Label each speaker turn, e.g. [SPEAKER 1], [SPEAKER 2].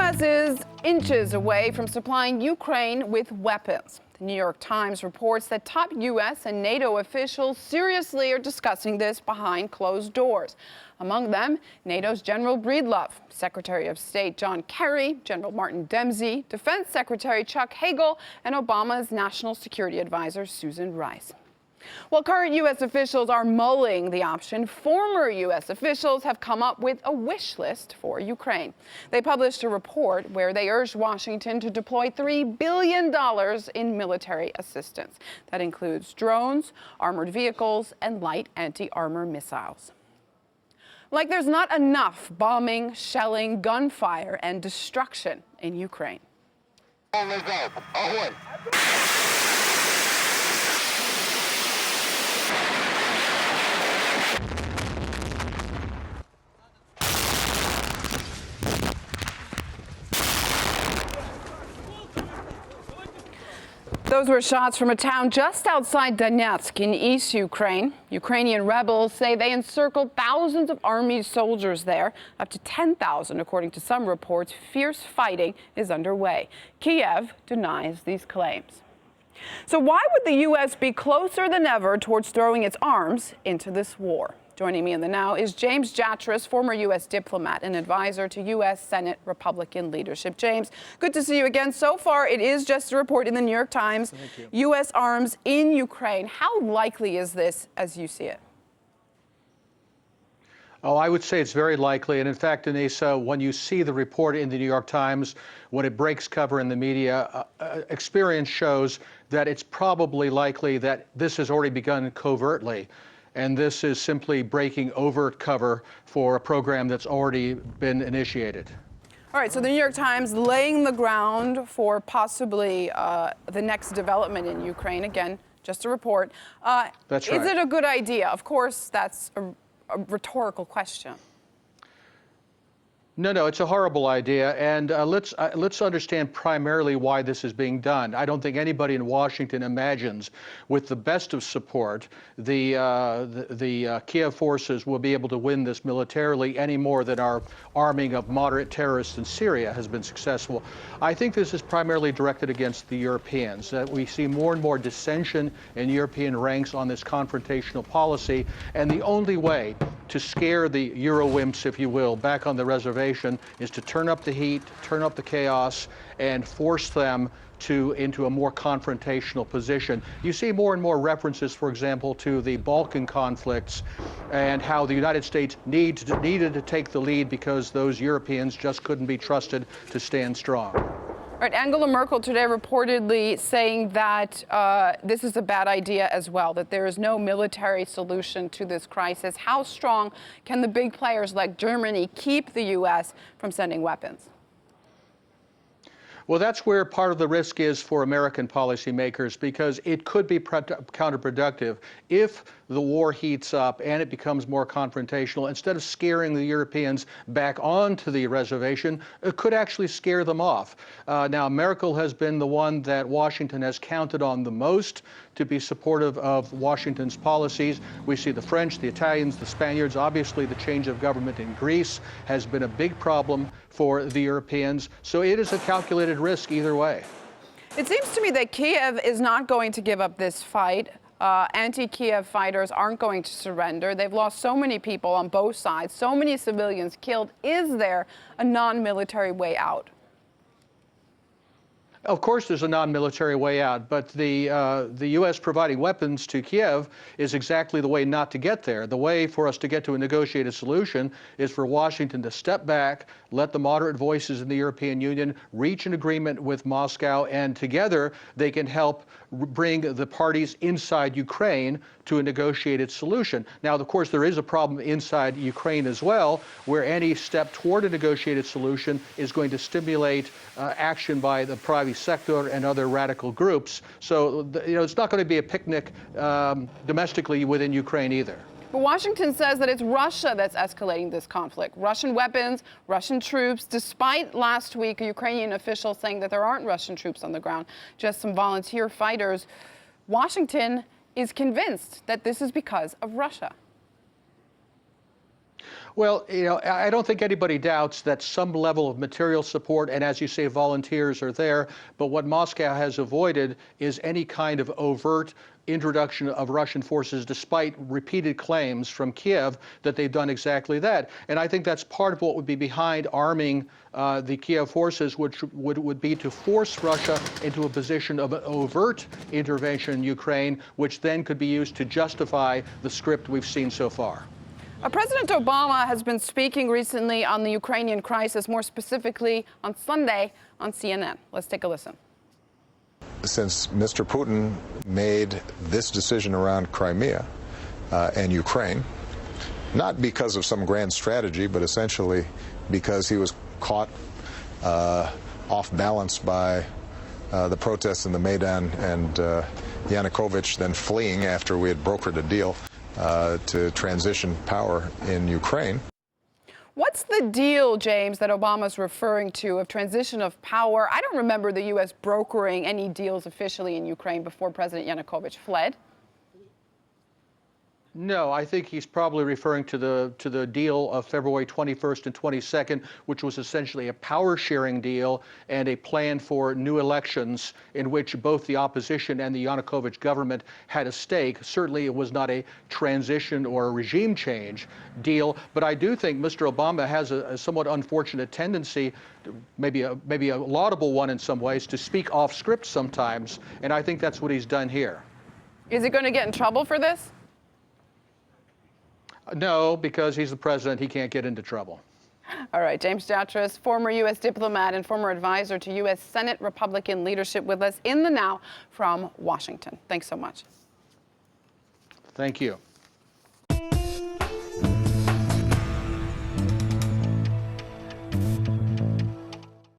[SPEAKER 1] U.S. is inches away from supplying Ukraine with weapons. The New York Times reports that top U.S. and NATO officials seriously are discussing this behind closed doors. Among them, NATO's General Breedlove, Secretary of State John Kerry, General Martin Dempsey, Defense Secretary Chuck Hagel, and Obama's National Security Advisor Susan Rice. While current U.S. officials are mulling the option, former U.S. officials have come up with a wish list for Ukraine. They published a report where they urged Washington to deploy $3 billion in military assistance. That includes drones, armored vehicles, and light anti-armor missiles. Like there's not enough bombing, shelling, gunfire, and destruction in Ukraine. Those were shots from a town just outside Donetsk in East Ukraine. Ukrainian rebels say they encircled thousands of army soldiers there, up to 10,000 according to some reports. Fierce fighting is underway. Kiev denies these claims. So why would the U.S. be closer than ever towards throwing its arms into this war? Joining me in the Now is James Jatras, former U.S. diplomat and advisor to U.S. Senate Republican leadership. James, good to see you again. So far, it is just a report in the New York Times. U.S. arms in Ukraine. How likely is this as you see it?
[SPEAKER 2] Oh, I would say it's very likely. And in fact, Anissa, when you see the report in the New York Times, when it breaks cover in the media, experience shows that it's probably likely that this has already begun covertly. And this is simply breaking overt cover for a program that's already been initiated.
[SPEAKER 1] All right, so the New York Times laying the ground for possibly the next development in Ukraine. Again, just a report.
[SPEAKER 2] That's right.
[SPEAKER 1] Is it a good idea? Of course, that's a rhetorical question.
[SPEAKER 2] No, it's a horrible idea, and let's understand primarily why this is being done. I don't think anybody in Washington imagines, with the best of support, the Kiev forces will be able to win this militarily any more than our arming of moderate terrorists in Syria has been successful. I think this is primarily directed against the Europeans. That we see more and more dissension in European ranks on this confrontational policy, and the only way to scare the Euro-wimps, if you will, back on the reservation is to turn up the heat, turn up the chaos, and force them into a more confrontational position. You see more and more references, for example, to the Balkan conflicts and how the United States needed to take the lead because those Europeans just couldn't be trusted to stand strong.
[SPEAKER 1] All right, Angela Merkel today reportedly saying that this is a bad idea as well, that there is no military solution to this crisis. How strong can the big players like Germany keep the U.S. from sending weapons?
[SPEAKER 2] Well, that's where part of the risk is for American policymakers, because it could be counterproductive if the war heats up and it becomes more confrontational. Instead of scaring the Europeans back onto the reservation, it could actually scare them off. Now, Merkel has been the one that Washington has counted on the most to be supportive of Washington's policies. We see the French, the Italians, the Spaniards. Obviously, the change of government in Greece has been a big problem for the Europeans. So it is a calculated risk either way.
[SPEAKER 1] It seems to me that Kiev is not going to give up this fight. Anti-Kiev fighters aren't going to surrender. They've lost so many people on both sides, so many civilians killed. Is there a non-military way out?
[SPEAKER 2] Of course, there's a non-military way out, but the U.S. providing weapons to Kiev is exactly the way not to get there. The way for us to get to a negotiated solution is for Washington to step back, let the moderate voices in the European Union reach an agreement with Moscow, and together they can help bring the parties inside Ukraine to a negotiated solution. Now, of course, there is a problem inside Ukraine as well, where any step toward a negotiated solution is going to stimulate action by the private sector and other radical groups. So, it's not going to be a picnic domestically within Ukraine either.
[SPEAKER 1] But Washington says that it's Russia that's escalating this conflict. Russian weapons, Russian troops, despite last week a Ukrainian official saying that there aren't Russian troops on the ground, just some volunteer fighters. Washington is convinced that this is because of Russia.
[SPEAKER 2] Well, I don't think anybody doubts that some level of material support, and as you say, volunteers are there. But what Moscow has avoided is any kind of overt introduction of Russian forces, despite repeated claims from Kiev that they've done exactly that. And I think that's part of what would be behind arming the Kiev forces, which would be to force Russia into a position of an overt intervention in Ukraine, which then could be used to justify the script we've seen so far.
[SPEAKER 1] President Obama has been speaking recently on the Ukrainian crisis, more specifically on Sunday on CNN. Let's take a listen.
[SPEAKER 3] Since Mr. Putin made this decision around Crimea and Ukraine, not because of some grand strategy, but essentially because he was caught off balance by the protests in the Maidan and Yanukovych then fleeing after we had brokered a deal to transition power in Ukraine.
[SPEAKER 1] What's the deal, James, that Obama's referring to of transition of power? I don't remember the U.S. brokering any deals officially in Ukraine before President Yanukovych fled.
[SPEAKER 2] No, I think he's probably referring to the deal of February 21st and 22nd, which was essentially a power-sharing deal and a plan for new elections in which both the opposition and the Yanukovych government had a stake. Certainly, it was not a transition or a regime change deal, but I do think Mr. Obama has a somewhat unfortunate tendency, maybe a laudable one in some ways, to speak off script sometimes, and I think that's what he's done here.
[SPEAKER 1] Is he going to get in trouble for this?
[SPEAKER 2] No, because he's the president, he can't get into trouble.
[SPEAKER 1] All right, James Jatras, former U.S. diplomat and former advisor to U.S. Senate Republican leadership, with us in the Now from Washington. Thanks so much.
[SPEAKER 2] Thank you.